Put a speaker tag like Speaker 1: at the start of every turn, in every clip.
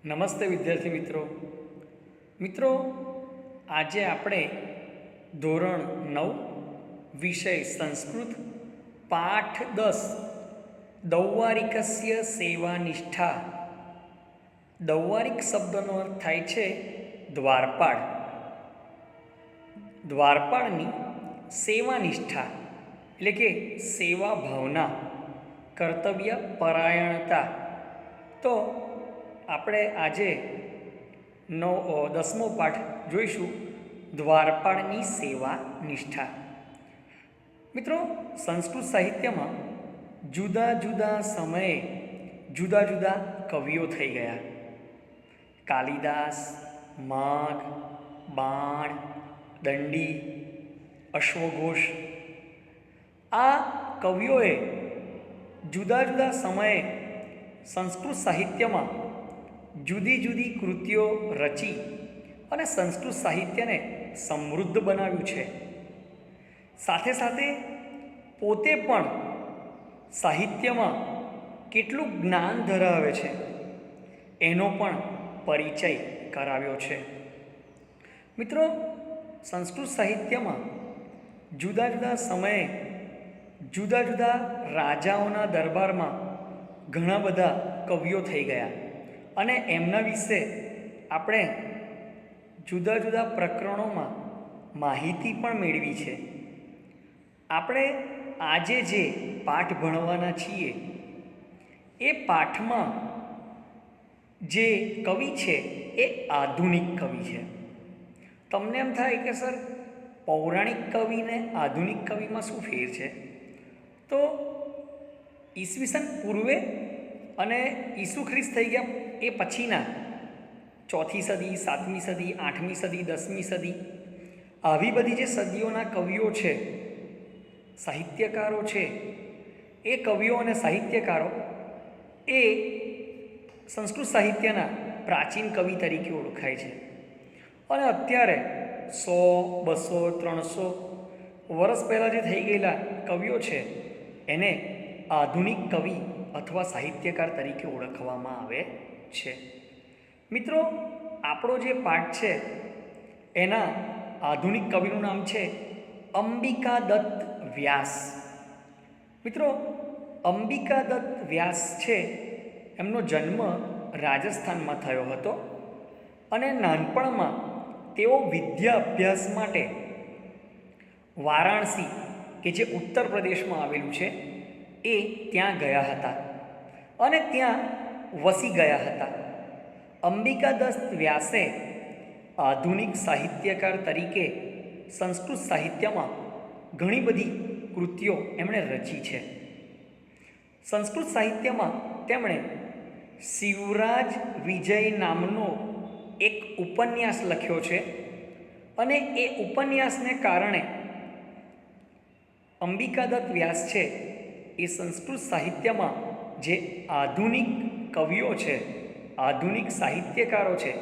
Speaker 1: નમસ્તે વિદ્યાર્થી મિત્રો આજે આપણે ધોરણ 9 વિષય સંસ્કૃત પાઠ 10 દૌવારિકસ્ય સેવાનિષ્ઠા. દૌવારિક શબ્દનો અર્થ થાય છે દ્વારપાળ. દ્વારપાળની સેવાનિષ્ઠા એટલે કે સેવા ભાવના, કર્તવ્ય પરાયણતા. તો આપણે આજે 10મો પાઠ જોઈશું, દ્વારપાળની સેવા નિષ્ઠા. મિત્રો, સંસ્કૃત સાહિત્યમાં જુદા જુદા સમયે જુદા જુદા કવિઓ થઈ ગયા. કાલિદાસ, માઘ, બાણ, દંડી, અશ્વઘોષ. આ કવિઓએ જુદા જુદા સમયે સંસ્કૃત સાહિત્યમાં જુદી જુદી કૃતિઓ રચી અને સંસ્કૃત સાહિત્યને સમૃદ્ધ બનાવ્યું છે. સાથે સાથે પોતે પણ સાહિત્યમાં કેટલું જ્ઞાન ધરાવે છે એનો પણ પરિચય કરાવ્યો છે. મિત્રો, સંસ્કૃત સાહિત્યમાં જુદા જુદા સમયે જુદા જુદા રાજાઓના દરબારમાં ઘણા બધા કવિઓ થઈ ગયા અને એમના વિશે આપણે જુદા જુદા પ્રકરણોમાં માહિતી પણ મેળવી છે. આપણે આજે જે પાઠ ભણવાના છીએ એ પાઠમાં જે કવિ છે એ આધુનિક કવિ છે. તમને એમ થાય કે સર, પૌરાણિક કવિને આધુનિક કવિમાં શું ફેર છે? તો ઈસવીસન પૂર્વે અને ઈસુ ખ્રિસ્ત થઈ ગયા એ પછીના 4મી સદી, 7મી સદી, 8મી સદી, 10મી સદી, આવી બધી જે સદીઓના કવિઓ છે, સાહિત્યકારો છે, એ કવિઓ અને સાહિત્યકારો એ સંસ્કૃત સાહિત્યના પ્રાચીન કવિ તરીકે ઓળખાય છે. અને અત્યારે 100, 200, 300 વર્ષ પહેલાં જે થઈ ગયેલા કવિઓ છે એને આધુનિક કવિ અથવા સાહિત્યકાર તરીકે ઓળખવામાં આવે છે. મિત્રો, આપણો જે પાઠ છે એના આધુનિક કવિનું નામ છે અંબિકાદત્ત વ્યાસ. મિત્રો, અંબિકાદત્ત વ્યાસ છે, એમનો જન્મ રાજસ્થાનમાં થયો હતો અને નાનપણમાં તેઓ વિદ્યા અભ્યાસ માટે વારાણસી, કે જે ઉત્તર પ્રદેશમાં આવેલું છે, એ ત્યાં ગયા હતા અને ત્યાં વસી ગયા હતા. અંબિકાદત્ત વ્યાસે આધુનિક સાહિત્યકાર તરીકે સંસ્કૃત સાહિત્યમાં ઘણી બધી કૃતિઓ એમણે રચી છે. સંસ્કૃત સાહિત્યમાં તેમણે શિવરાજ વિજય નામનો એક ઉપન્યાસ લખ્યો છે અને એ ઉપન્યાસને કારણે અંબિકાદત્ત વ્યાસ છે એ સંસ્કૃત સાહિત્યમાં જે આધુનિક કવિઓ છે, આધુનિક સાહિત્યકારો છે,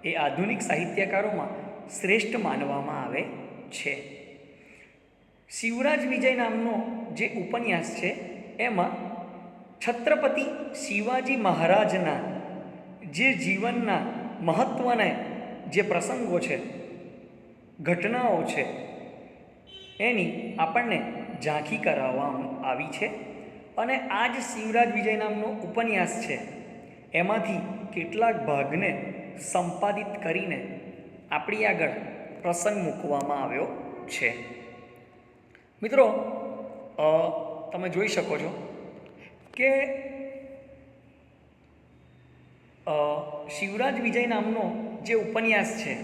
Speaker 1: એ આધુનિક સાહિત્યકારોમાં શ્રેષ્ઠ માનવામાં આવે છે. શિવરાજ વિજય નામનો જે ઉપન્યાસ છે એમાં છત્રપતિ શિવાજી મહારાજના જે જીવનના મહત્ત્વના જે પ્રસંગો છે, ઘટનાઓ છે, એની આપણને ઝાંખી કરાવવામાં આવી છે. અને આ જ શિવરાજ વિજય નામનો ઉપન્યાસ છે એમાંથી કેટલાક ભાગને સંપાદિત કરીને આપણી આગળ પ્રસંગ મૂકવામાં આવ્યો છે. મિત્રો, તમે જોઈ શકો છો કે શિવરાજ વિજય નામનો જે ઉપન્યાસ છે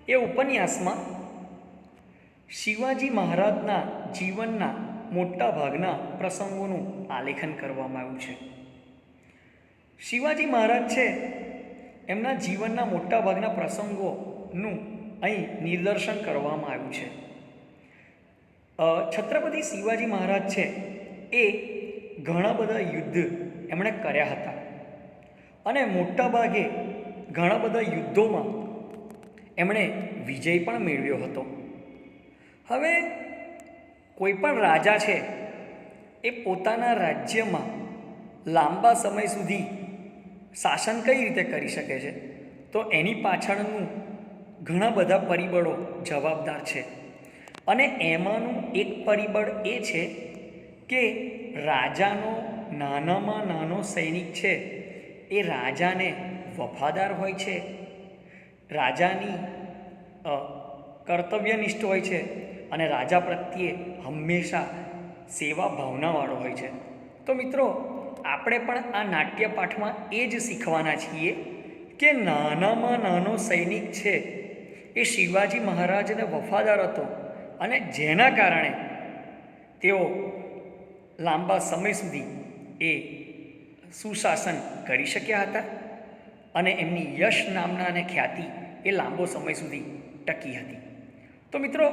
Speaker 1: એ ઉપન્યાસમાં શિવાજી મહારાજના જીવનના મોટા ભાગના પ્રસંગોનું આલેખન કરવામાં આવ્યું છે. શિવાજી મહારાજ છે, એમના જીવનના મોટા ભાગના પ્રસંગોનું અહીં નિદર્શન કરવામાં આવ્યું છે. છત્રપતિ શિવાજી મહારાજ છે એ ઘણા બધા યુદ્ધ એમણે કર્યા હતા અને મોટા ભાગે ઘણા બધા યુદ્ધોમાં એમણે વિજય પણ મેળવ્યો હતો. હવે કોઈ પણ રાજા છે એ પોતાના રાજ્યમાં લાંબા સમય સુધી શાસન કઈ રીતે કરી શકે છે, તો એની પાછળનું ઘણા બધા પરિબળો જવાબદાર છે. અને એમાંનું એક પરિબળ એ છે કે રાજાનો નાનામાં નાનો સૈનિક છે એ રાજાને વફાદાર હોય છે, રાજાની કર્તવ્યનિષ્ઠ હોય છે અને રાજા પ્રત્યે હંમેશા સેવા ભાવનાવાળો હોય છે. તો મિત્રો, આપણે પણ આ નાટ્યપાઠમાં એ જ શીખવાના છીએ કે નાનામાં નાનો સૈનિક છે એ શિવાજી મહારાજને વફાદાર હતો અને જેના કારણે તેઓ લાંબા સમય સુધી એ સુશાસન કરી શક્યા હતા અને એમની યશ નામના અને ખ્યાતિ એ લાંબો સમય સુધી ટકી હતી. તો મિત્રો,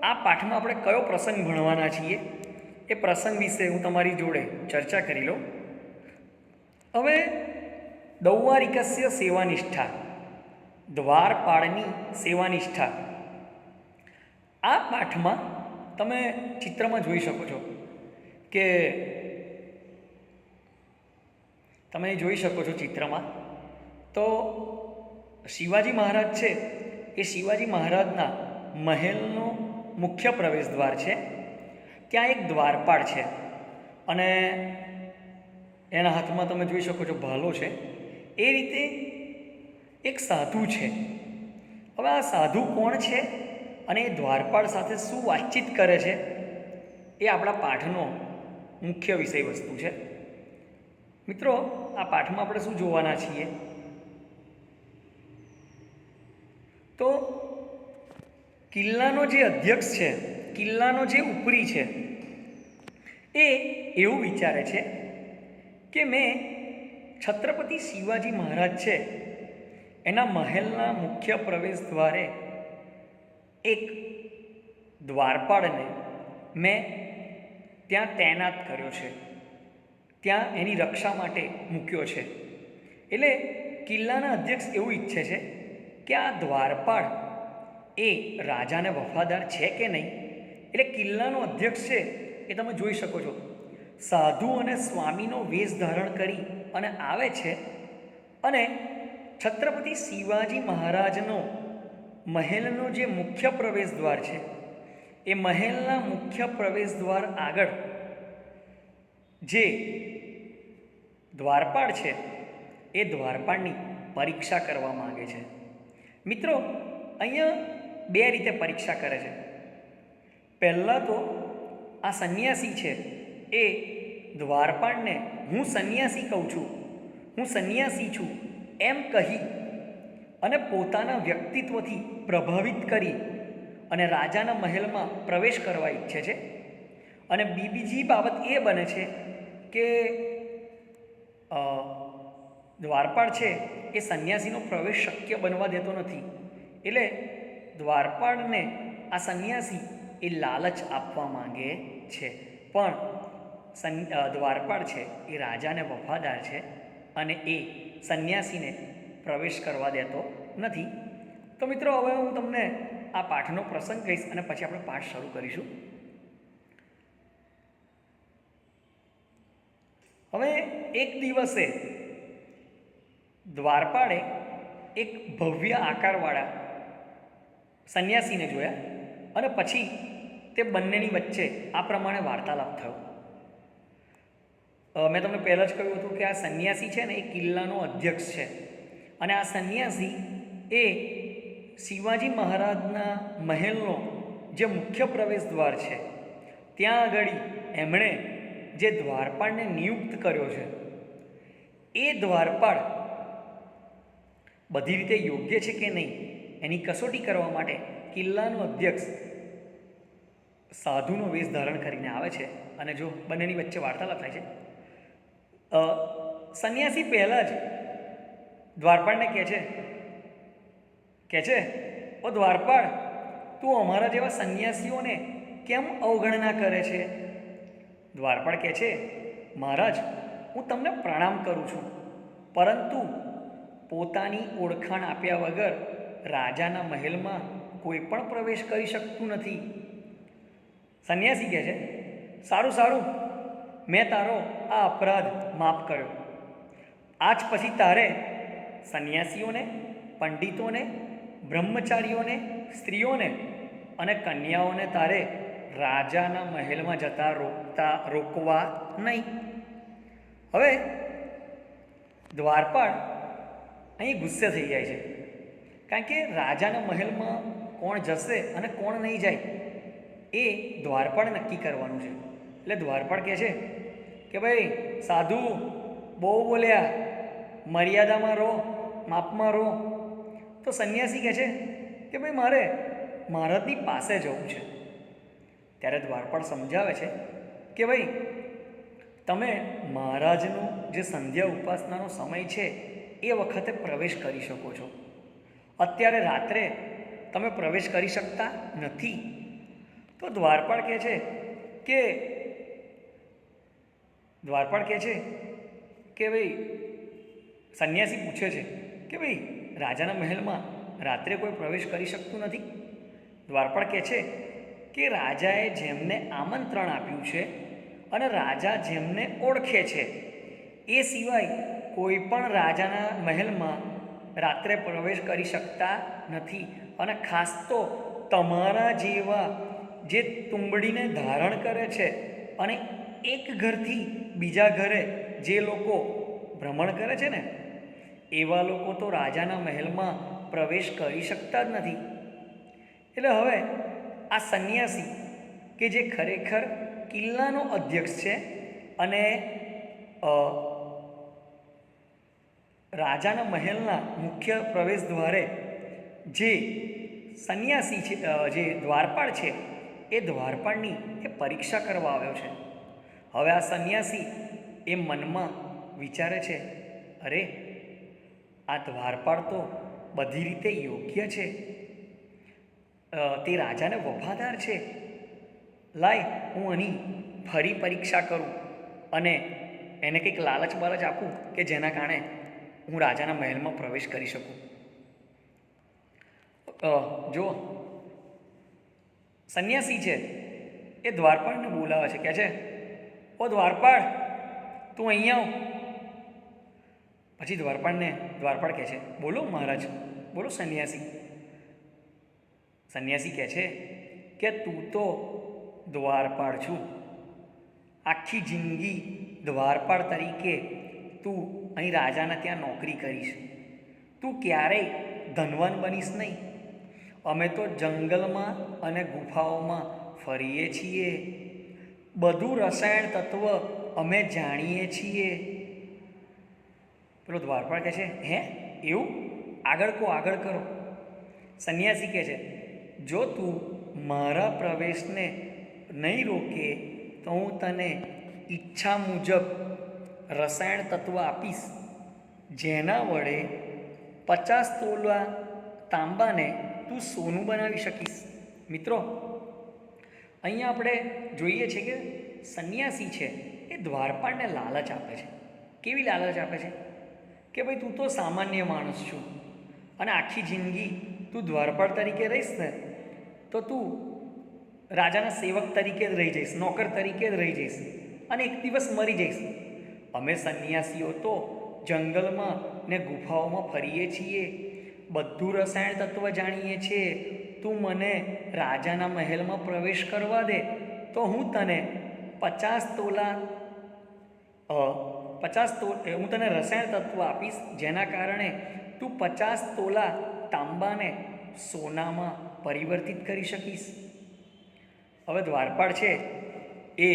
Speaker 1: આ પાઠમાં આપણે કયો પ્રસંગ ભણવાના છીએ એ પ્રસંગ વિશે હું તમારી જોડે ચર્ચા કરી લઉં. હવે દૌવારિકસ્ય સેવાનિષ્ઠા, દ્વારપાળની સેવાનિષ્ઠા. આ પાઠમાં તમે ચિત્રમાં જોઈ શકો છો કે તમે જોઈ શકો છો ચિત્રમાં, તો શિવાજી મહારાજ છે એ શિવાજી મહારાજના મહેલનો મુખ્ય પ્રવેશ દ્વાર છે. ત્યાં એક દ્વારપાળ છે અને એના હાથમાં તમે જોઈ શકો છો ભાલો છે. એ રીતે એક સાધુ છે. હવે આ સાધુ કોણ છે અને એ દ્વારપાળ સાથે શું વાતચીત કરે છે એ આપણા પાઠનો મુખ્ય વિષય વસ્તુ છે. મિત્રો, આ પાઠમાં આપણે શું જોવાના છીએ, તો કિલ્લાનો જે અધ્યક્ષ છે, કિલ્લાનો જે ઉપરી છે, એ એવું વિચારે છે કે મેં છત્રપતિ શિવાજી મહારાજ છે એના મહેલના મુખ્ય પ્રવેશ દ્વારે એક દ્વારપાળને મેં ત્યાં તૈનાત કર્યો છે, ત્યાં એની રક્ષા માટે મૂક્યો છે. એટલે કિલ્લાના અધ્યક્ષ એવું ઈચ્છે છે કે આ દ્વારપાળ એ રાજાને વફાદાર છે કે નહીં. એટલે કિલ્લાનો અધ્યક્ષ છે એ તમે જોઈ શકો છો, સાધુ અને સ્વામીનો વેશ ધારણ કરી અને આવે છે અને છત્રપતિ શિવાજી મહારાજનો મહેલનો જે મુખ્ય પ્રવેશ દ્વાર છે એ મહેલના મુખ્ય પ્રવેશ દ્વાર આગળ જે દ્વારપાળ છે એ દ્વારપાળની પરીક્ષા કરવા માગે છે. મિત્રો, અહીંયા બે રીતે પરીક્ષા કરે છે. પહેલાં તો આ સંન્યાસી છે એ દ્વારપાળને હું સંન્યાસી કહું છું, હું સંન્યાસી છું એમ કહી અને પોતાના વ્યક્તિત્વથી પ્રભાવિત કરી અને રાજાના મહેલમાં પ્રવેશ કરવા ઈચ્છે છે. અને બીજી બાબત એ બને છે કે દ્વારપાળ છે એ સંન્યાસીનો પ્રવેશ શક્ય બનવા દેતો નથી. એટલે દ્વારપાળને આ સંન્યાસી એ લાલચ આપવા માંગે છે, પણ દ્વારપાળ છે એ રાજાને વફાદાર છે અને એ સંન્યાસીને પ્રવેશ કરવા દેતો નથી. તો મિત્રો, હવે હું તમને આ પાઠનો પ્રસંગ કહીશ અને પછી આપણે પાઠ શરૂ કરીશું. હવે એક દિવસે દ્વારપાળે એક ભવ્ય આકારવાળા સંન્યાસીને જોયા અને પછી તે બંનેની વચ્ચે આ પ્રમાણે વાર્તાલાપ થયો. મેં તમને પહેલાં જ કહ્યું હતું કે આ સંન્યાસી છે ને એ કિલ્લાનો અધ્યક્ષ છે અને આ સંન્યાસી એ શિવાજી મહારાજના મહેલનો જે મુખ્ય પ્રવેશ દ્વાર છે ત્યાં આગળ એમણે જે દ્વારપાળને નિયુક્ત કર્યો છે એ દ્વારપાળ બધી રીતે યોગ્ય છે કે નહીં એની કસોટી કરવા માટે કિલ્લાનો અધ્યક્ષ સાધુનો વેશ ધારણ કરીને આવે છે અને જો બંનેની વચ્ચે વાર્તાલાપ થાય છે. સંન્યાસી પહેલાં જ દ્વારપાળને કહે છે ઓ દ્વારપાળ, તું અમારા જેવા સંન્યાસીઓને કેમ અવગણના કરે છે? દ્વારપાળ કહે છે, મહારાજ, હું તમને પ્રણામ કરું છું, પરંતુ પોતાની ઓળખાણ આપ્યા વગર રાજાના મહેલમાં કોઈ પણ પ્રવેશ કરી શકતું નથી. સંન્યાસી કહે છે, સારું સારું, મેં તારો આ અપરાધ માફ કર્યો, આજ પછી તારે સંન્યાસીઓને, પંડિતોને, બ્રહ્મચારીઓને, સ્ત્રીઓને અને કન્યાઓને તારે રાજાના મહેલમાં રોકવા નહીં. હવે દ્વારપાળ અહીં ગુસ્સે થઈ જાય છે, કારણ કે રાજાના મહેલમાં કોણ જશે અને કોણ નહીં જાય એ દ્વારપાળ નક્કી કરવાનું છે. એટલે દ્વારપાળ કહે છે કે ભાઈ સાધુ બહુ બોલ્યા, મર્યાદામાં રહો, માપમાં રહો. તો સંન્યાસી કહે છે કે ભાઈ મારે મહારાજની પાસે જવું છે. ત્યારે દ્વારપાળ સમજાવે છે કે ભાઈ તમે મહારાજનું જે સંધ્યા ઉપાસનાનો સમય છે એ વખતે પ્રવેશ કરી શકો છો. અત્યારે રાત્રે તમે પ્રવેશ કરી શકતા નથી. તો દ્વારપાળ કહે છે કે ભાઈ સંન્યાસી પૂછે છે કે ભાઈ રાજાના મહેલમાં રાત્રે કોઈ પ્રવેશ કરી શકતું નથી. દ્વારપાળ કહે છે કે રાજાએ જેમને આમંત્રણ આપ્યું છે અને રાજા જેમને ઓળખે છે એ સિવાય કોઈ પણ રાજાના મહેલમાં રાત્રે પ્રવેશ કરી શકતા નથી. અને ખાસ તો તમારા જેવા જે તુંબડીને ધારણ કરે છે અને એક ઘરથી બીજા ઘરે જે લોકો ભ્રમણ કરે છે ને એવા લોકો તો રાજાના મહેલમાં પ્રવેશ કરી શકતા જ નથી. એટલે હવે આ સંન્યાસી કે જે ખરેખર કિલ્લાનો અધ્યક્ષ છે અને રાજાના મહેલના મુખ્ય પ્રવેશ દ્વારે જે સંન્યાસી છે, જે દ્વારપાળ છે, એ દ્વારપાળની એ પરીક્ષા કરવા આવ્યો છે. હવે આ સંન્યાસી એ મનમાં વિચારે છે, અરે આ દ્વારપાળ તો બધી રીતે યોગ્ય છે, તે રાજાને વફાદાર છે, લાય હું આની ફરી પરીક્ષા કરું અને એને કંઈક લાલચ બાલચ આપું કે જેના કારણે હું રાજાના મહેલમાં પ્રવેશ કરી શકું. જો સંન્યાસી છે એ દ્વારપાળને બોલાવે છે, કહે છે ઓ દ્વારપાળ તું અહીંયા આવ. પછી દ્વારપાળ કહે છે બોલો મહારાજ, બોલો સંન્યાસી. સંન્યાસી કહે છે કે તું તો દ્વારપાળ છું, આખી જિંદગી દ્વારપાળ તરીકે તું અહીં રાજાના ત્યાં નોકરી કરીશ, તું ક્યારેય ધનવાન બનીશ નહીં. અમે તો જંગલમાં અને ગુફાઓમાં ફરીએ છીએ, બધું રસાયણ તત્વ અમે જાણીએ છીએ. પેલો દ્વારપાળ કહે છે હે એવું? આગળ કરો. સંન્યાસી કહે છે જો તું મારા પ્રવેશને નહીં રોકે તો હું તને ઈચ્છા મુજબ રસાયણ તત્વ આપીશ, જેના વડે 50 તોલા તાંબાને તું સોનું બનાવી શકીશ. મિત્રો, અહીંયા આપણે જોઈએ છીએ કે સંન્યાસી છે એ દ્વારપાળને લાલચ આપે છે. કેવી લાલચ આપે છે કે ભાઈ તું તો સામાન્ય માણસ છું અને આખી જિંદગી તું દ્વારપાળ તરીકે રહીશ ને તો તું રાજાના સેવક તરીકે જ રહી જઈશ, નોકર તરીકે જ રહી જઈશ અને એક દિવસ મરી જઈશ. અમે સંન્યાસીઓ તો જંગલમાં ને ગુફાઓમાં ફરીએ છીએ, બધું રસાયણ તત્વ જાણીએ છીએ. તું મને રાજાના મહેલમાં પ્રવેશ કરવા દે તો હું તને 50 તોલા હું તને રસાયણ તત્વ આપીશ, જેના કારણે તું 50 તોલા તાંબાને સોનામાં પરિવર્તિત કરી શકીશ. હવે દ્વારપાળ છે એ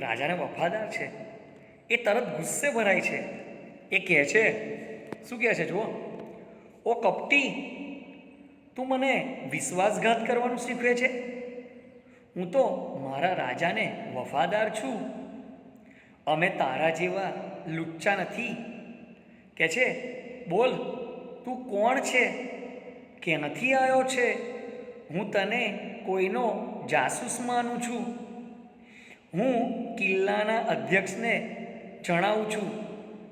Speaker 1: રાજાને વફાદાર છે, એ તરત ગુસ્સે ભરાય છે. એ કહે છે, શું કહે છે જુઓ, ઓ કપટી, તું મને વિશ્વાસઘાત કરવાનું શીખવે છે? હું તો મારા રાજાને વફાદાર છું, અમે તારા જેવા લુચ્ચા નથી. કહે છે બોલ, તું કોણ છે, ક્યાંથી આવ્યો છે? હું તને કોઈનો જાસૂસ માનું છું. હું કિલ્લાના અધ્યક્ષને જણાવું છું,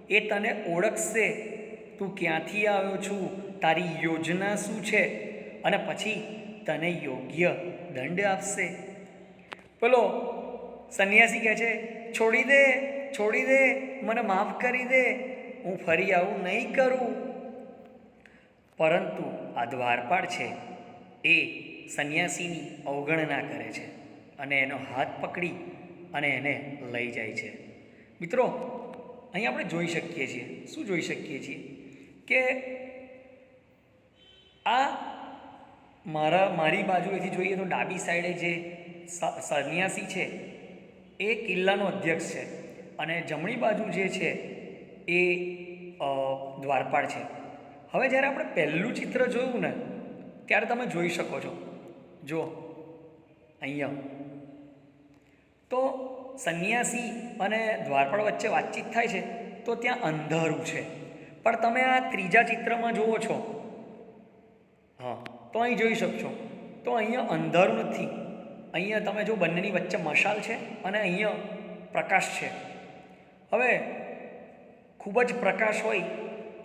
Speaker 1: એ તને ઓળખશે, તું ક્યાંથી આવ્યો છું, તારી યોજના શું છે, અને પછી તને યોગ્ય દંડ આપશે. પેલો સંન્યાસી કહે છે છોડી દે, મને માફ કરી દે, હું ફરી આવું નહીં કરું. પરંતુ આ દ્વારપાળ છે એ સંન્યાસીની અવગણના કરે છે અને એનો હાથ પકડી અને એને લઈ જાય છે. મિત્રો, અહીં આપણે જોઈ શકીએ છીએ, શું જોઈ શકીએ છીએ કે આ મારી બાજુએથી જોઈએ તો ડાબી સાઈડે જે સંન્યાસી છે એ કિલ્લાનો અધ્યક્ષ છે અને જમણી બાજુ જે છે એ દ્વારપાળ છે. હવે જ્યારે આપણે પહેલું ચિત્ર જોયું ને ત્યારે તમે જોઈ શકો છો, જો અહીંયા તો સંન્યાસી અને દ્વારપાળ વચ્ચે વાતચીત થાય છે તો ત્યાં અંધારું છે. પણ તમે આ ત્રીજા ચિત્રમાં જુઓ છો, હા, તો અહીં જોઈ શકશો તો અહીંયા અંધારું નથી. અહીંયા તમે જો બંનેની વચ્ચે મશાલ છે અને અહીંયા પ્રકાશ છે. હવે ખૂબ જ પ્રકાશ હોય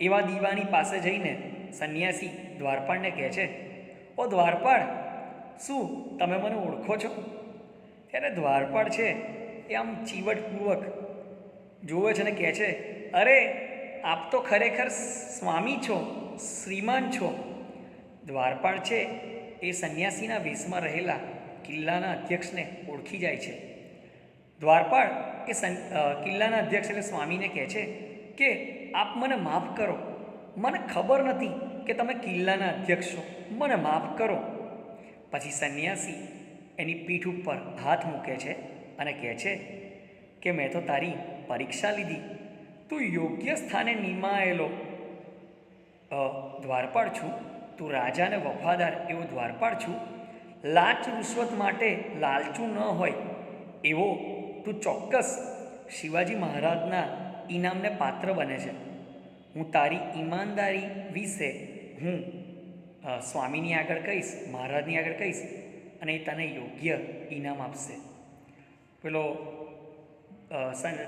Speaker 1: એવા દીવાની પાસે જઈને સંન્યાસી દ્વારપાળને કહે છે, ઓ દ્વારપાળ, શું તમે મને ઓળખો છો? ત્યારે દ્વારપાળ છે એ આમ ચીવટપૂર્વક જોવે છે અને કહે છે, અરે આપ તો ખરેખર સ્વામી છો, શ્રીમાન છો. દ્વારપાળ છે એ સંન્યાસીના વેશમાં રહેલા કિલ્લાના અધ્યક્ષને ઓળખી જાય છે. દ્વારપાળ એ કિલ્લાના અધ્યક્ષ એટલે સ્વામીને કહે છે કે આપ મને માફ કરો, મને ખબર નથી કે તમે કિલ્લાના અધ્યક્ષ છો, મને માફ કરો. પછી સંન્યાસી એની પીઠ ઉપર હાથ મૂકે છે અને કહે છે કે મેં તો તારી પરીક્ષા લીધી, તું યોગ્ય સ્થાને નિમાયેલો દ્વારપાળ છું, તું રાજાને વફાદાર એવો દ્વારપાળ છું. લાંચ રૂશ્વત માટે લાલચું ન હોય એવો તું ચોક્કસ શિવાજી મહારાજના ઇનામને પાત્ર બને છે. હું તારી ઈમાનદારી વિશે હું સ્વામીની આગળ કહીશ, મહારાજની આગળ કહીશ અને એ તને યોગ્ય ઇનામ આપશે. પેલો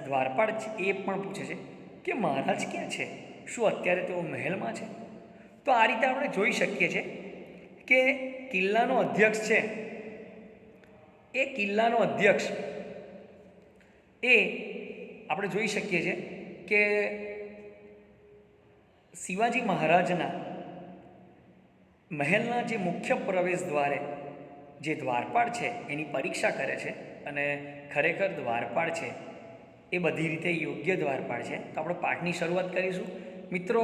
Speaker 1: દ્વારપાળ એ પણ પૂછે છે કે મહારાજ ક્યાં છે? શું અત્યારે તેઓ મહેલમાં છે? તો આ રીતે આપણે જોઈ શકીએ છીએ કે કિલ્લાનો અધ્યક્ષ છે એ કિલ્લાનો અધ્યક્ષ એ આપણે જોઈ શકીએ છીએ કે શિવાજી મહારાજના મહેલના જે મુખ્ય પ્રવેશ દ્વારે જે દ્વારપાળ છે એની પરીક્ષા કરે છે અને ખરેખર દ્વારપાળ છે એ બધી રીતે યોગ્ય દ્વારપાળ છે. તો આપણે પાઠની શરૂઆત કરીશું. મિત્રો,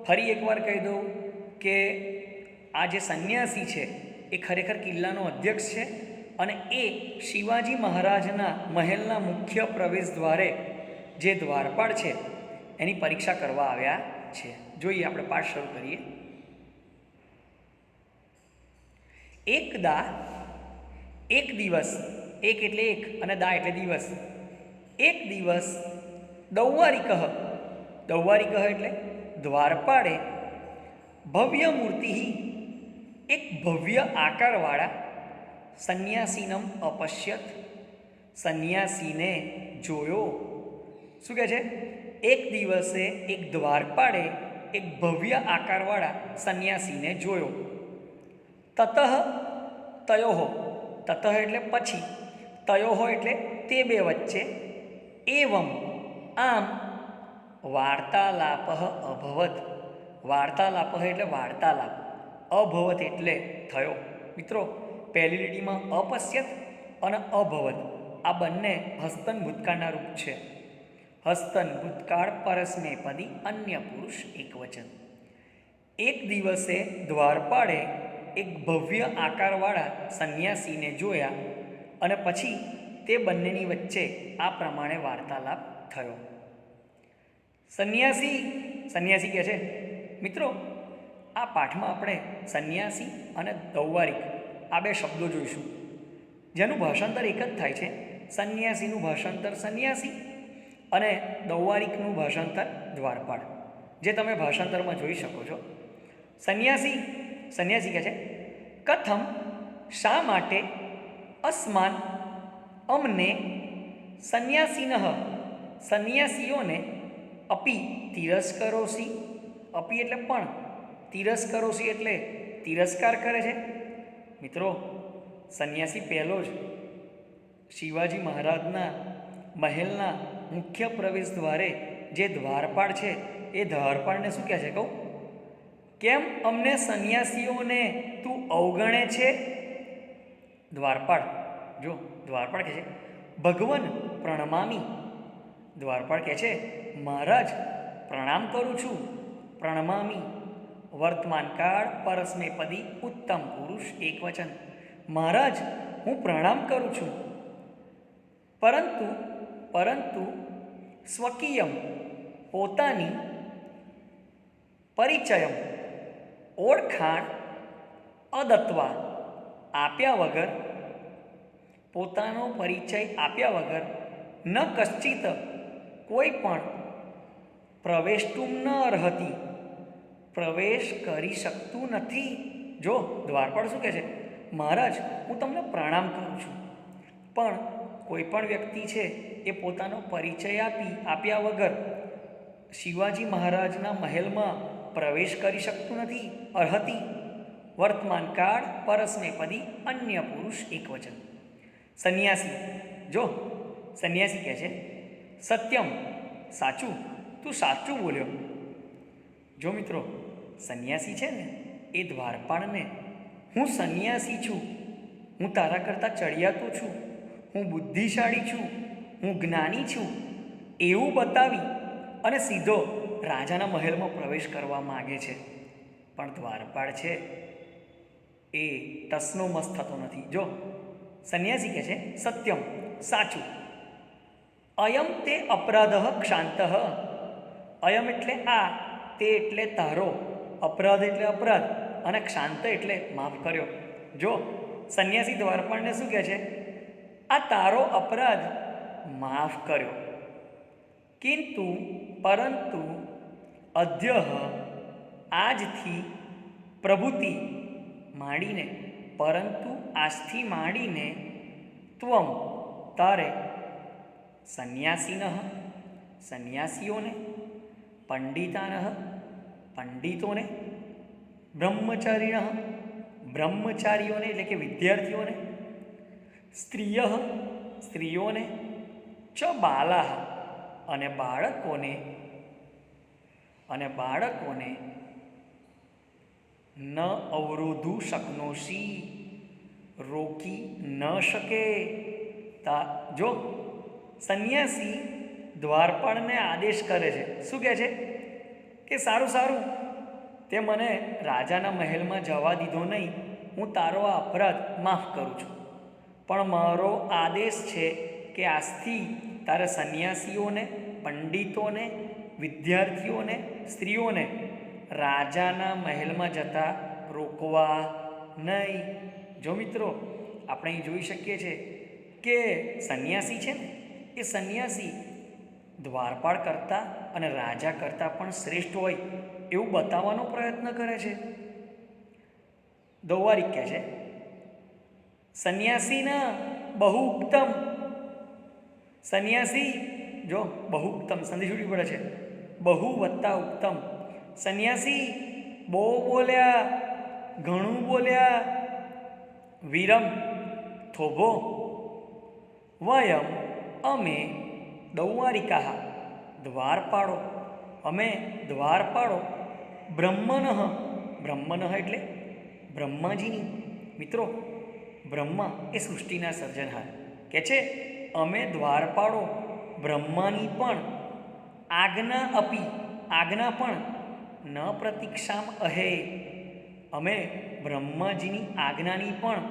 Speaker 1: ફરી એકવાર કહી દઉં કે આ જે સંન્યાસી છે એ ખરેખર કિલ્લાનો અધ્યક્ષ છે અને એ શિવાજી મહારાજના મહેલના મુખ્ય પ્રવેશ દ્વારે જે દ્વારપાળ છે એની પરીક્ષા કરવા આવ્યા છે. જોઈએ, આપણે પાઠ શરૂ કરીએ. એકદા એક દિવસ, એક એટલે એક અને દા એટલે દિવસ. એક દિવસ દૌવારિકઃ, દૌવારિકઃ એટલે દ્વારપાળે ભવ્ય મૂર્તિ, એક ભવ્ય આકારવાળા સંન્યાસીનમ અપશ્યત, સંન્યાસીને જોયો. શું કહે છે? એક દિવસે એક દ્વારપાળે એક ભવ્ય આકારવાળા સંન્યાસીને જોયો. તતઃ તયોહો, તતઃ એટલે પછી, તયોહો એટલે તે બે વચ્ચે, એવમ આમ વાર્તાલાપ અભવત, વાર્તાલાપ એટલે વાર્તાલાપ, અભવત એટલે થયો. મિત્રો, પહેલી લીટીમાં અપશ્યત અને અભવત આ બંને હસ્તન ભૂતકાળના રૂપ છે. હસ્તન ભૂતકાળ પરસ્મૈપદી, અન્ય પુરુષ એકવચન. એક દિવસે દ્વારપાળે એક ભવ્ય આકારવાળા સંન્યાસીને જોયા અને પછી તે બંનેની વચ્ચે આ પ્રમાણે વાર્તાલાપ થયો. સંન્યાસી કહે છે, મિત્રો આ પાઠમાં આપણે સંન્યાસી અને દૌવારિક આ બે શબ્દો જોઈશું જેનું ભાષાંતર એક જ થાય છે. સંન્યાસીનું ભાષાંતર સંન્યાસી અને દૌવારિકનું ભાષાંતર દ્વારપાળ, જે તમે ભાષાંતરમાં જોઈ શકો છો. સંન્યાસી કહે છે, કથમ શા માટે અસ્માન અમને સંન્યાસીનઃ સંન્યાસીઓને અપી તિરસ્કરોસી, અપી એટલે પણ, તિરસ્કરોસી એટલે તિરસ્કાર કરે છે. મિત્રો, સંન્યાસી પહેલો જ શિવાજી મહારાજના મહેલના મુખ્ય પ્રવેશ દ્વારે જે દ્વારપાળ છે એ દ્વારપાળને શું કહે છે કહું? કેમ અમને સંન્યાસીઓને તું અવગણે છે? દ્વારપાળ જો દ્વારપાળ કહે છે ભગવન પ્રણમામી. દ્વારપાળ કહે છે મહારાજ પ્રણામ કરું છું. પ્રણમામી વર્તમાન કાળ પરસ્મૈપદી ઉત્તમ પુરુષ એકવચન. મહારાજ હું પ્રણામ કરું છું, પરંતુ સ્વકીયમ પોતાની પરિચયમ ઓળખાણ અદત્વા આપ્યા વગર, પોતાનો પરિચય આપ્યા વગર ન કશ્ચિત કોઈ પણ પ્રવેષ્ટુમ ન અર્હતિ પ્રવેશ કરી શકતું નથી. જો દ્વારપાળ શું કહે છે? મહારાજ હું તમને પ્રણામ કરું છું, પણ કોઈ પણ વ્યક્તિ છે એ પોતાનો પરિચય આપ્યા વગર શિવાજી મહારાજના મહેલમાં પ્રવેશ કરી શકતું નથી. અર્હતિ વર્તમાન કાળ પરસ્મૈપદી અન્ય પુરુષ એકવચન. સંન્યાસી જો સંન્યાસી કહે છે સત્યમ સાચું, તું સાચું બોલ્યો. જો મિત્રો સંન્યાસી છે ને એ દ્વારપાળને હું સંન્યાસી છું, હું તારા કરતાં ચડિયાતો છું, હું બુદ્ધિશાળી છું, હું જ્ઞાની છું એવું બતાવી અને સીધો રાજાના મહેલમાં પ્રવેશ કરવા માગે છે. પણ દ્વારપાળ છે એ ટસનો મસ થતો નથી. જો સંન્યાસી કહે છે સત્યમ સાચું, અયમ તે અપરાધ ક્ષાંત. અયમ એટલે આ, તે એટલે તારો, અપરાધ એટલે અપરાધ અને ક્ષાંત એટલે માફ કર્યો. જો સંન્યાસી દ્વારપાળને શું કહે છે? આ તારો અપરાધ માફ કર્યો. પરંતુ અદ્ય આજથી પ્રભુતિ માંડીને, પરંતુ આજથી માંડીને ત્વમ તારે સંન્યાસીન સંન્યાસીઓને, પંડિતાન પંડિતોને, બ્રહ્મચારીણ બ્રહ્મચારીઓને એટલે કે વિદ્યાર્થીઓને, સ્ત્રીય સ્ત્રીઓને, ચ બાલા અને બાળકોને ન અવરોધું શકનોશી રોકી ન શકે. જો સંન્યાસી દ્વારપાળને આદેશ કરે છે, શું કહે છે કે સારું તે મને રાજાના મહેલમાં જવા દીધો નહીં, હું તારો આ અપરાધ માફ કરું છું, પણ મારો આદેશ છે કે આજથી તારે સંન્યાસીઓને, પંડિતોને, વિદ્યાર્થીઓને, સ્ત્રીઓને રાજાના મહેલમાં જતા રોકવા નહીં. જો મિત્રો આપણે અહીં જોઈ શકીએ છીએ કે સંન્યાસી છે ને એ સંન્યાસી દ્વારપાળ કરતાં અને રાજા કરતાં પણ શ્રેષ્ઠ હોય એવું બતાવવાનો પ્રયત્ન કરે છે. દૌવારિક કહે છે સંન્યાસીના બહુ ઉત્તમ. સંન્યાસી જો બહુ ઉત્તમ સંધિ છૂટી પડે છે, બહુ વત્તા ઉત્તમ. સંન્યાસી બહુ બોલ્યા, ઘણું બોલ્યા. વિરમ થોભો વયમ અમે દૌવારિકા દ્વારપાળો, અમે દ્વારપાળો બ્રહ્મન એટલે બ્રહ્માજીની. મિત્રો બ્રહ્મા એ સૃષ્ટિના સર્જનહાર કે છે અમે દ્વારપાળો બ્રહ્માની પણ આજ્ઞા પણ ન પ્રતીક્ષામ અહે, અમે બ્રહ્માજીની આજ્ઞાની પણ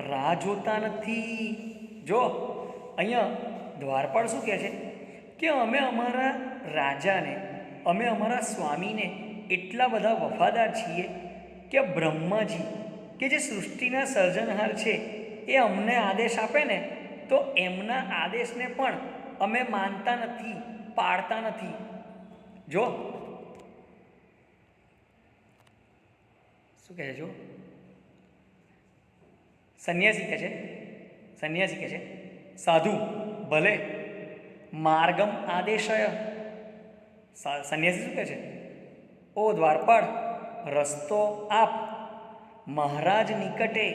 Speaker 1: રાહ જોતા નથી. જો અહીંયા દ્વારપાળ શું કહે છે કે અમે અમારા રાજાને, અમે અમારા સ્વામીને એટલા બધા વફાદાર છીએ કે બ્રહ્માજી કે જે સૃષ્ટિના સર્જનહાર છે એ અમને આદેશ આપે ને તો એમના આદેશને પણ અમે માનતા નથી, પાળતા નથી. જો શું કહે છે? જો સંન્યાસી કહે છે સાધુ ભલે માર્ગમ આદેશય. સંન્યાસી શું કહે છે? ઓ દ્વારપાળ રસ્તો આપ, મહારાજ નિકટે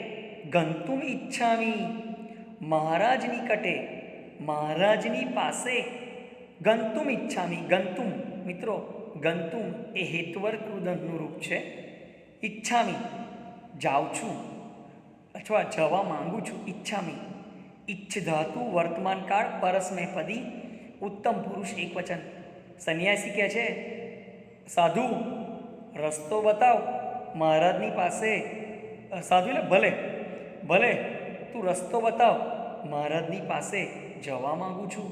Speaker 1: ગંતુમ ઈચ્છામી. મહારાજ નિકટે મહારાજની પાસે ગંતુમ ઈચ્છામી. ગંતુમ મિત્રો ગંતુમ એ હેત્વર કૃદંતનું રૂપ છે. ઈચ્છામી જાઉં છું અથવા જવા માંગુ છું. ઈચ્છામી ઈચ્છ ધાતુ વર્તમાન કાળ પરસ્મૈપદી ઉત્તમ પુરુષ એકવચન. સંન્યાસી કહે છે, સાધુ રસ્તો બતાવ મહારાજની પાસે. સાધુ એટલે ભલે ભલે તું રસ્તો બતાવ, મહારાજની પાસે જવા માંગુ છું.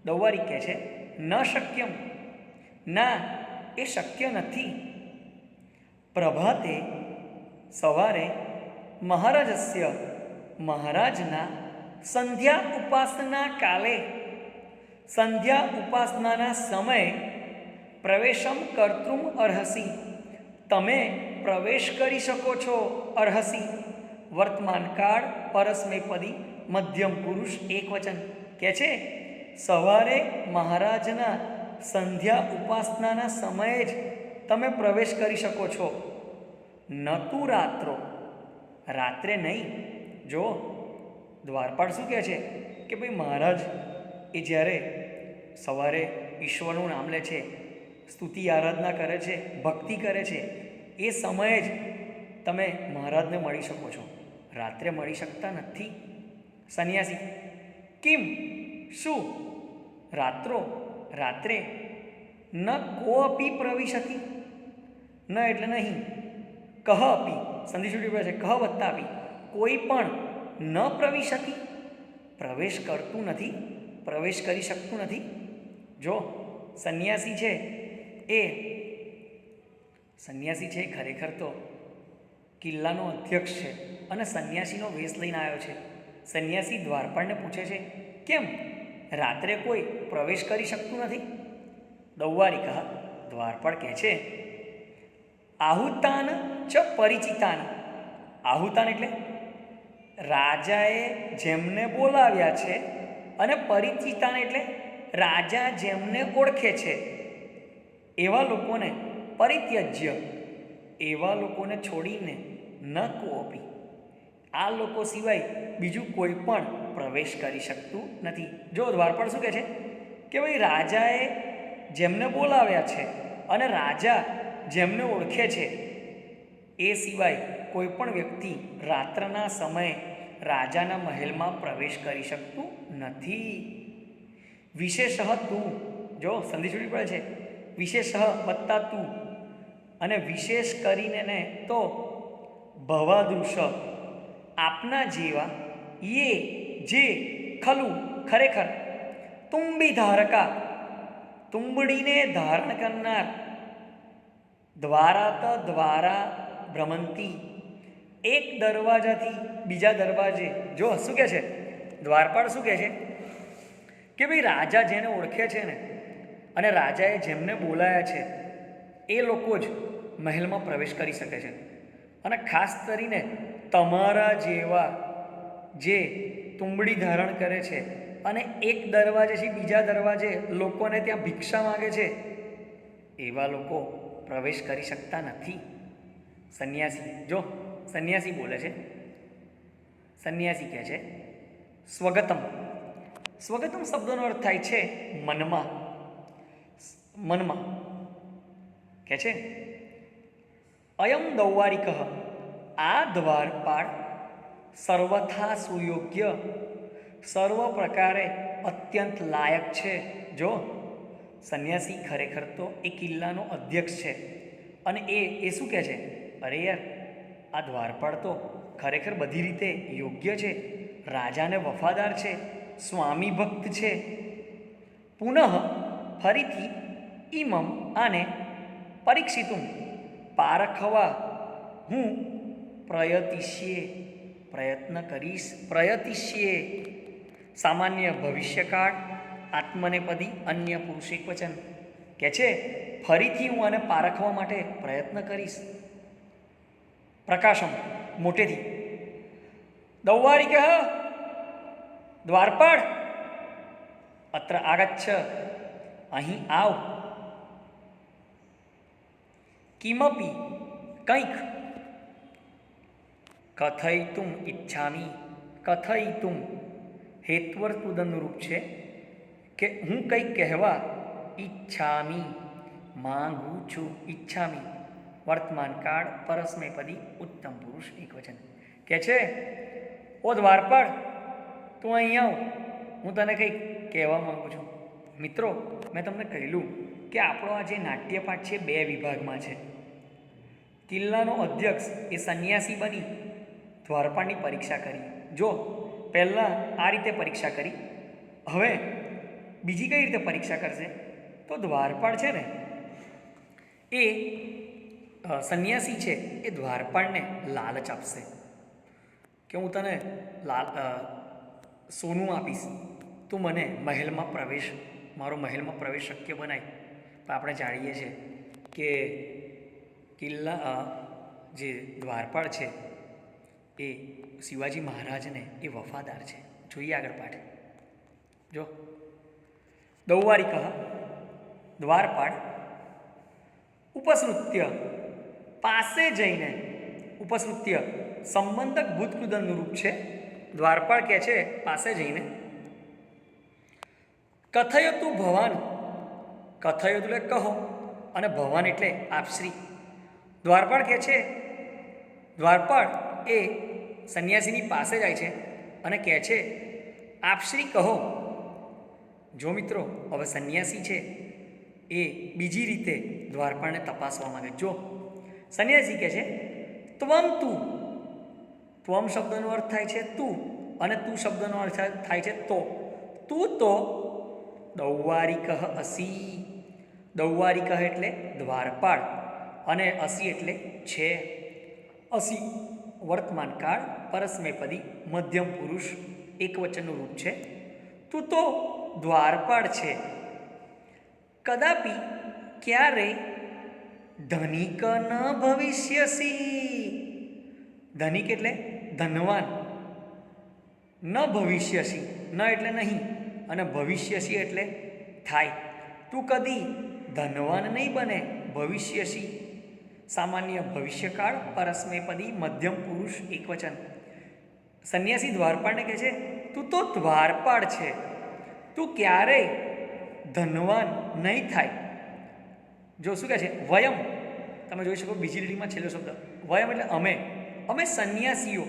Speaker 1: દૌવારી કહે છે, ન શક્યમ ના એ શક્ય નથી. પ્રભાતે સવારે મહારાજસ્ય મહારાજના સંધ્યા ઉપાસના કાલે સંધ્યા ઉપાસનાના સમયે પ્રવેશમ કર્તૃમ અર્હસી તમે પ્રવેશ કરી શકો છો. અર્હસી વર્તમાન કાળ પરસ્મૈપદી મધ્યમ પુરુષ એકવચન. કહે છે સવારે મહારાજના સંધ્યા ઉપાસનાના સમયે જ તમે પ્રવેશ કરી શકો છો. ન તું રાત્રો રાત્રે નહીં. જો દ્વારપાળ શું કહે છે કે ભાઈ મહારાજ એ જ્યારે સવારે ઈશ્વરનું નામ લે છે, સ્તુતિ આરાધના કરે છે, ભક્તિ કરે છે, એ સમયે જ તમે મહારાજને મળી શકો છો. રાત્રે મળી શકતા નથી. સંન્યાસી કિમ શું રાત્રે ન કોઅપી પ્રવિશતી. ન એટલે નહીં, કહ અપી સંધિ છૂટી પડે છે. કહ વત્તા આપી કોઈ પણ ન પ્રવિશતી પ્રવેશ કરતું નથી, પ્રવેશ કરી શકતું નથી. જો સંન્યાસી છે એ ખરેખર તો કિલ્લાનો અધ્યક્ષ છે અને સંન્યાસીનો વેશ લઈને આવ્યો છે. સંન્યાસી દ્વારપાળને પૂછે છે કેમ રાત્રે કોઈ પ્રવેશ કરી શકતું નથી. દૌવારી કહા દ્વારપાળ કહે છે આહુતાન ચ પરિચિતાન. આહુતાન એટલે રાજાએ જેમને બોલાવ્યા છે, અને પરિચિતાન એટલે રાજા જેમને ઓળખે છે એવા લોકોને પરિત્યજ્ય એવા લોકોને છોડીને ન કોપી આ લોકો સિવાય બીજું કોઈ પણ પ્રવેશ કરી શકતું નથી. જો દ્વારપાળ શું કહે છે કે ભાઈ રાજાએ જેમને બોલાવ્યા છે અને રાજા જેમને ઓળખે છે એ સિવાય કોઈ પણ વ્યક્તિ રાત્રના સમયે રાજાના મહેલમાં પ્રવેશ કરી શકતું નથી. વિશેષ તું, જો સંધિ છૂટી પડે છે, વિશેષ વત્તા તું, અને વિશેષ કરીને ને તો ભવાદૃશ આપના જેવા યે જે ખલું ખરેખર તુંબી ધારકા તુંબડીને ધારણ કરનાર દ્વારા ભ્રમંતી એક દરવાજાથી બીજા દરવાજે. જો શું કહે છે દ્વારપાળ, શું કહે છે કે ભાઈ રાજા જેને ઓળખે છે ને અને રાજાએ જેમને બોલાયા છે એ લોકો જ મહેલમાં પ્રવેશ કરી શકે છે. અને ખાસ કરીને તમારા જેવા જે તુંબડી ધારણ કરે છે અને એક દરવાજેથી બીજા દરવાજે લોકોને ત્યાં ભિક્ષા માગે છે એવા લોકો પ્રવેશ કરી શકતા નથી. સંન્યાસી, જો સંન્યાસી બોલે છે, સંન્યાસી કહે છે સ્વગતમ. સ્વગતમ શબ્દનો અર્થ થાય છે મનમાં. મનમાં કહે છે અયમ દૌવારી કહ આ દ્વારપાળ સર્વથા સુયોગ્ય સર્વ પ્રકારે અત્યંત લાયક છે. જો સંન્યાસી ખરેખર તો એ કિલ્લાનો અધ્યક્ષ છે અને એ શું કહે છે, અરે યાર આ દ્વારપાળ તો ખરેખર બધી રીતે યોગ્ય છે, રાજાને વફાદાર છે, સ્વામી ભક્ત છે. પુનઃ ફરીથી ઇમમ આને પરીક્ષિતું પારખવા હું પ્રયત્ન કરીશ. પ્રયતિષ્યે સામાન્ય ભવિષ્યકાળ આત્મનેપદી અન્ય પુરુષ એકવચન. કહે છે ફરીથી હું આને પારખવા માટે પ્રયત્ન કરીશ. પ્રકાશમ મોટેથી. દૌવારી કહે દ્વારપાળ અત્ર આગચ્છ અહીં આવ. કિમપી કંઈક કથયિતુમ ઈચ્છામી. કથયિતુમ હેત્વર તુદનનું રૂપ છે કે હું કંઈક કહેવા ઈચ્છામી માંગુ છું, ઈચ્છામી, વર્તમાન કાળ પરસ્મૈપદી ઉત્તમ પુરુષ એકવચન. કે છે ઓ દ્વારપાળ, તું અહીં આવ, હું તને કંઈક કહેવા માંગુ છું. મિત્રો, મેં તમને કહેલું કે આપણો આ જે નાટ્યપાઠ છે 2 વિભાગમાં છે. કિલ્લાનો અધ્યક્ષ એ સંન્યાસી બની દ્વારપાળની પરીક્ષા કરી. જો પહેલાં આ રીતે પરીક્ષા કરી, હવે બીજી કઈ રીતે પરીક્ષા કરશે? તો દ્વારપાળ છે ને એ સંન્યાસી છે એ દ્વારપાળને લાલચ આપશે કે હું તને સોનું આપીશ, તું મને મારો મહેલમાં પ્રવેશ શક્ય બનાય. પણ આપણે જાણીએ છીએ કે જે દ્વારપાળ છે એ શિવાજી મહારાજને એ વફાદાર છે. જોઈએ આગળ પાઠ. જો દૌવારિક દ્વારપાળ ઉપસૃત્ય પાસે જઈને, ઉપસૃત્ય સંબંધક ભૂતકૃદનનું રૂપ છે. દ્વારપાળ કહે છે પાસે જઈને, કથયતુ ભવાન, કથયતુ એટલે કહો, અને ભવાન એટલે આપશ્રી. દ્વારપાળ કહે છે, દ્વારપાળ એ સંન્યાસીની પાસે જાય છે અને કહે છે આપશ્રી કહો. જો મિત્રો, હવે સંન્યાસી છે એ બીજી રીતે દ્વારપાળને તપાસવા માંગે. જો સંન્યાસી કહે છે ત્વમ તું, ત્વમ શબ્દનો અર્થ થાય છે તું, અને તું શબ્દનો અર્થ થાય છે તો. તું તો દૌવારિક અસી, દૌવારિક એટલે દ્વારપાળ, અને અસી એટલે છે. અસી વર્તમાન કાળ પરસ્મૈપદી મધ્યમ પુરુષ એકવચનનું રૂપ છે. તું તો દ્વારપાળ છે. કદાપી ક્યારે ધનિક ન ભવિષ્યસી, ધનિક એટલે ધનવાન, ન ભવિષ્યસી, ન એટલે નહીં, અને ભવિષ્યસી એટલે થાય. તું કદી ધનવાન નહીં બને. ભવિષ્યસી સામાન્ય ભવિષ્યકાળ પરસ્મૈપદી મધ્યમ પુરુષ એકવચન. સંન્યાસી દ્વારપાળને કહે છે તું તો દ્વારપાળ છે, તું ક્યારેય ધનવાન નહીં થાય. જો શું કહે છે? વયમ, તમે જોઈ શકો બીજી લીટીમાં છેલ્લો શબ્દ વયમ એટલે અમે, અમે સંન્યાસીઓ.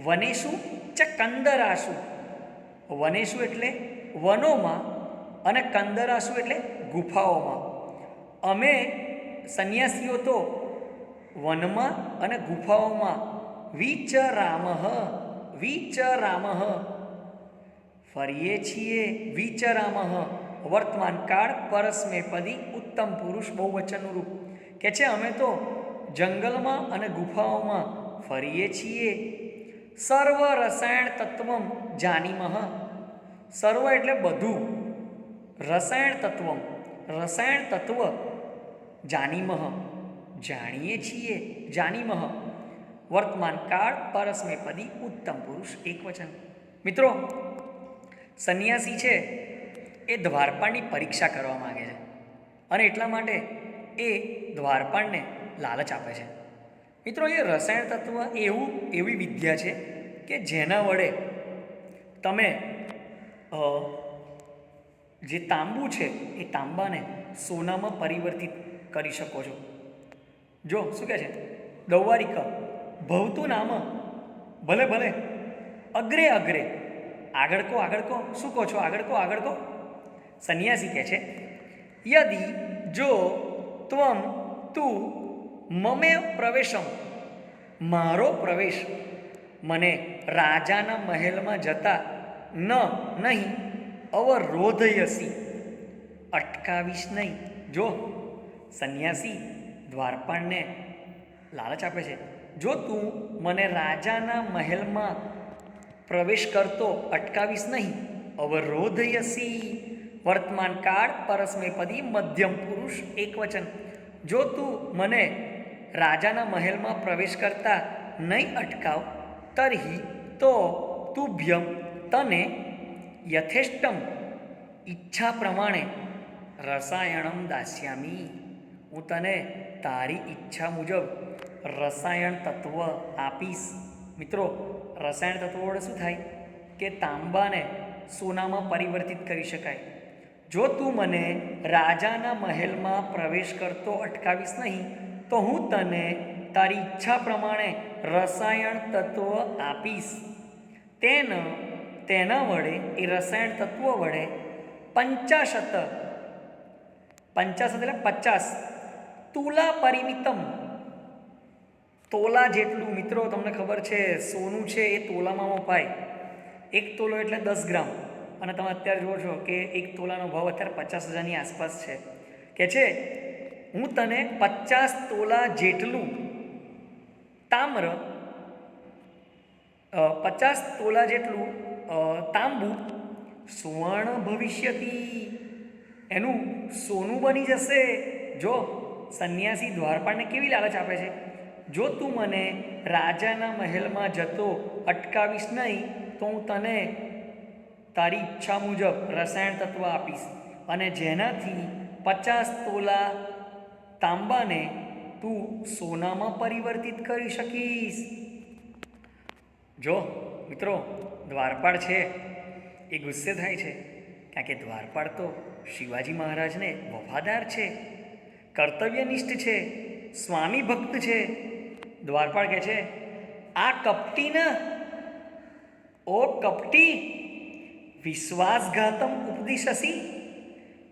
Speaker 1: વનેશુ ચ કંદરાશુ, વનેશુ એટલે વનોમાં, અને કંદરાશુ એટલે ગુફાઓમાં. અમે સંન્યાસીઓ તો વનમાં અને ગુફાઓમાં વિચરામઃ, વિચરામઃ ફરીએ છીએ. વિચરામઃ વર્તમાન કાળ પરસ્મૈપદી ઉત્તમ પુરુષ બહુવચનનું રૂપ. કે છે અમે તો જંગલમાં અને ગુફાઓમાં ફરીએ છીએ. સર્વ રસાયણ તત્વમ જાનીમઃ, સર્વ એટલે બધું, રસાયણ તત્વમ રસાયણ તત્વ, જાનીમઃ જાણીએ છીએ. જાનીમઃ વર્તમાન કાળ પરસ્મૈપદી ઉત્તમ પુરુષ એકવચન. મિત્રો, સંન્યાસી છે એ દ્વારપાળની પરીક્ષા કરવા માગે છે, અને એટલા માટે એ દ્વારપાળને લાલચ આપે છે. મિત્રો, એ રસાયણ તત્વ એવી વિદ્યા છે કે જેના વડે તમે જે તાંબુ છે એ તાંબાને સોનામાં પરિવર્તિત કરી શકો છો. જો શું કહે છે? દૌવારિક ભવતું નામ, ભલે ભલે, અગ્રે અગ્રે, આગળ કહો, આગળ કહો. શું કહો છો? આગળ કહો, આગળ કહો. સંન્યાસી કહે છે યદિ જો ત્વમ તું મમે પ્રવેશમ, મારો પ્રવેશ મને રાજાના મહેલમાં જતા નહીં અવરોધયસી, અટકાવીશ નહીં. જો સંન્યાસી દ્વારપાળને લાલચ આપે છે, જો તું મને રાજાના મહેલમાં પ્રવેશ કરતો અટકાવીશ નહીં, અવરોધયસી વર્તમાન કાળ પરસ્મૈપદી મધ્યમ પુરુષ એકવચન. જો તું મને રાજાના મહેલમાં પ્રવેશ કરતા નહીં અટકાવ, તર્હિ તો તુભ્યમ તને યથેષ્ટમ ઈચ્છા પ્રમાણે રસાયણમ દાસ્યામી, હું તને તારી ઈચ્છા મુજબ રસાયણ તત્વ આપીશ. મિત્રો, રસાયણ તત્વો વડે શું થાય કે તાંબાને સોનામાં પરિવર્તિત કરી શકાય. જો તું મને રાજાના મહેલમાં પ્રવેશ કરતો અટકાવીશ નહીં તો હું તને તારી ઈચ્છા પ્રમાણે રસાયણ તત્વ આપીશ. તેના વડે એ રસાયણ તત્વો વડે 50 એટલે 50 તુલા પરિમિતમ, તોલા જેટલું, મિત્રો તમને ખબર છે સોનું છે એ તોલામાં મપાય. 1 તોલો એટલે 10 ગ્રામ, અને તમે અત્યારે જુઓ છો કે 1 તોલાનો ભાવ અત્યારે 50,000ની આસપાસ છે. કે છે હું તને 50 તોલા જેટલું તામ્ર, 50 તોલા જેટલું તાંબુ સુવર્ણ ભવિષ્યથી, એનું સોનું બની જશે. જો સંન્યાસી દ્વારપાળને કેવી લાલચ આપે છે, જો તું મને રાજાના મહેલમાં જતો અટકાવીશ નહીં તો હું તને તારી ઈચ્છા મુજબ રસાયણ તત્વ આપીશ, અને જેનાથી 50 તોલા તાંબાને તું સોનામાં પરિવર્તિત કરી શકીશ. જો મિત્રો, દ્વારપાળ છે એ ગુસ્સે થાય છે, કારણ કે દ્વારપાળ તો શિવાજી મહારાજને વફાદાર છે, કર્તવ્યનિષ્ઠ છે, સ્વામી ભક્ત છે. દ્વારપાળ કહે છે, આ કપટીને, ઓ કપટી, વિશ્વાસઘાતમ ઉપદિશસી,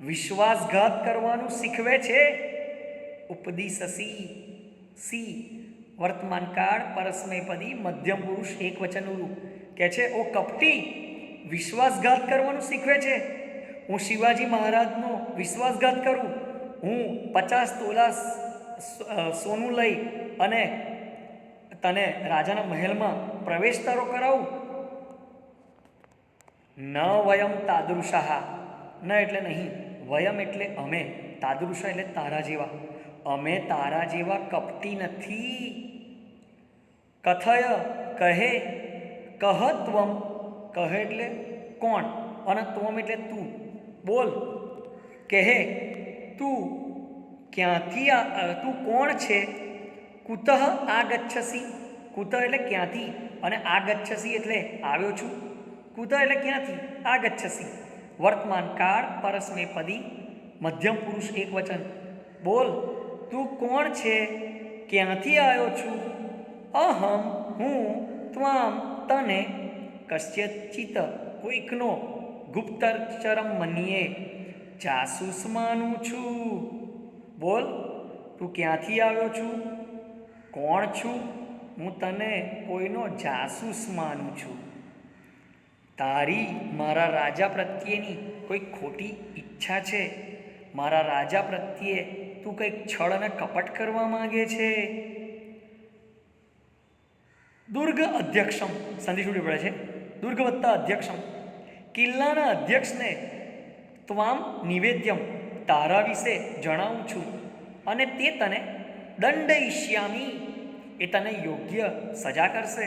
Speaker 1: વિશ્વાસઘાત કરવાનું શીખવે છે. ઉપદિશસી, સી વર્તમાન કાળ પરસ્મયપદી મધ્યમ પુરુષ એકવચનનું રૂપ. કહે છે, ઓ કપટી, વિશ્વાસઘાત કરવાનું શીખવે છે. હું શિવાજી મહારાજનો વિશ્વાસઘાત કરું, હું 50 તોલા સોનું લઈ અને તને રાજાના મહેલમાં પ્રવેશ તારો કરાવું. ન વયમ તાદૃશાહ, ન એટલે નહીં, વયમ એટલે અમે, તાદૃશા એટલે તારા જેવા, અમે તારા જેવા કપટી નથી. કથય, કહે, કહ ત્વમ, કહે એટલે કોણ, અને ત્વમ એટલે તું, બોલ. કહે તું ક્યાંથી, તું કોણ છે. કુતઃ આગચ્છસી, કુતઃ એટલે ક્યાંથી, અને આગચ્છસી એટલે આવ્યો છું. કુતઃ એટલે ક્યાંથી, આગચ્છસી વર્તમાન કાળ પરસ્મયપદી મધ્યમ પુરુષ એકવચન. બોલ, તું કોણ છે, ક્યાંથી આવ્યો છું. અહમ, હું, ત્વામ તને, કશ્યચિત કોઈકનો, ગુપ્તચરમ મન્યે, જાસૂસ માનું છું. બોલ, તું ક્યાંથી આવ્યો છું, કોણ છું. હું તને કોઈનો જાસૂસ માનું છું. તારી મારા રાજા પ્રત્યેની કોઈ ખોટી ઈચ્છા છે, મારા રાજા પ્રત્યે તું કંઈક છળ અને કપટ કરવા માંગે છે. દુર્ગ અધ્યક્ષમ, સંધિ છૂટી પડે છે. દુર્ગ વત્તા અધ્યક્ષમ, કિલ્લાના અધ્યક્ષને ત્વામ નિવેદ્યમ, તારા વિશે જણાવું છું, અને તે તને દંડયિષ્યામી, એ તને યોગ્ય સજા કરશે.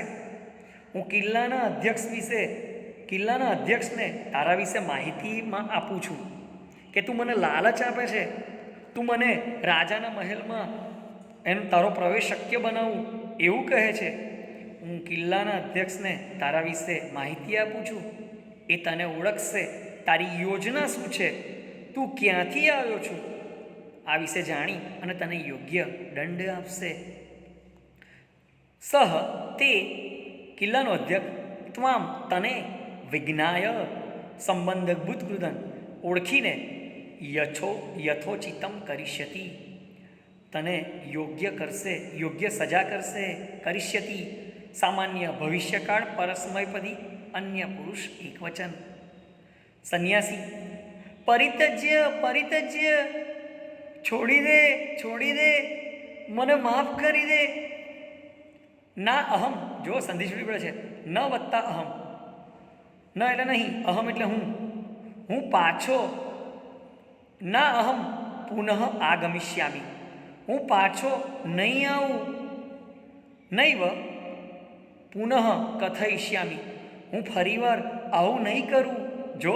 Speaker 1: હું કિલ્લાના અધ્યક્ષને તારા વિશે માહિતીમાં આપું છું કે તું મને લાલચ આપે છે, તું મને રાજાના મહેલમાં એનો તારો પ્રવેશ શક્ય બનાવું એવું કહે છે. હું કિલ્લાના અધ્યક્ષને તારા વિશે માહિતી આપું છું, એ તને ઓળખશે, તારી યોજના શું છે, તું ક્યાંથી આવ્યો છું, આ વિશે જાણી અને તને યોગ્ય દંડ આપશે. સહ, તે કિલ્લાનો અધ્યક્ષ, ત્વામ તને, વિજ્ઞાય સંબંધભૂત કૃતન, ઓળખીને, યથોચિતમ કરિષ્યતિ, તને યોગ્ય કરશે, યોગ્ય સજા કરશે. કરિષ્યતિ સામાન્ય ભવિષ્યકાળ પરસ્મયપદી અન્ય પુરુષ એકવચન. સંન્યાસી, પરિત્યજ્ય, પરિત્યજ્ય, છોડી દે, છોડી દે, મને માફ કરી દે. ના અહમ, જો સંધિ છૂટી પડે છે, ન વત્તા અહમ, ન એટલે નહીં, અહમ એટલે હું પાછો, ના અહમ પુનઃ આગમિષ્યામી, હું પાછો નહીં આવું. નૈવ પુનઃ કથયિષ્યામી, હું ફરીવાર આવું નહીં કરું. જો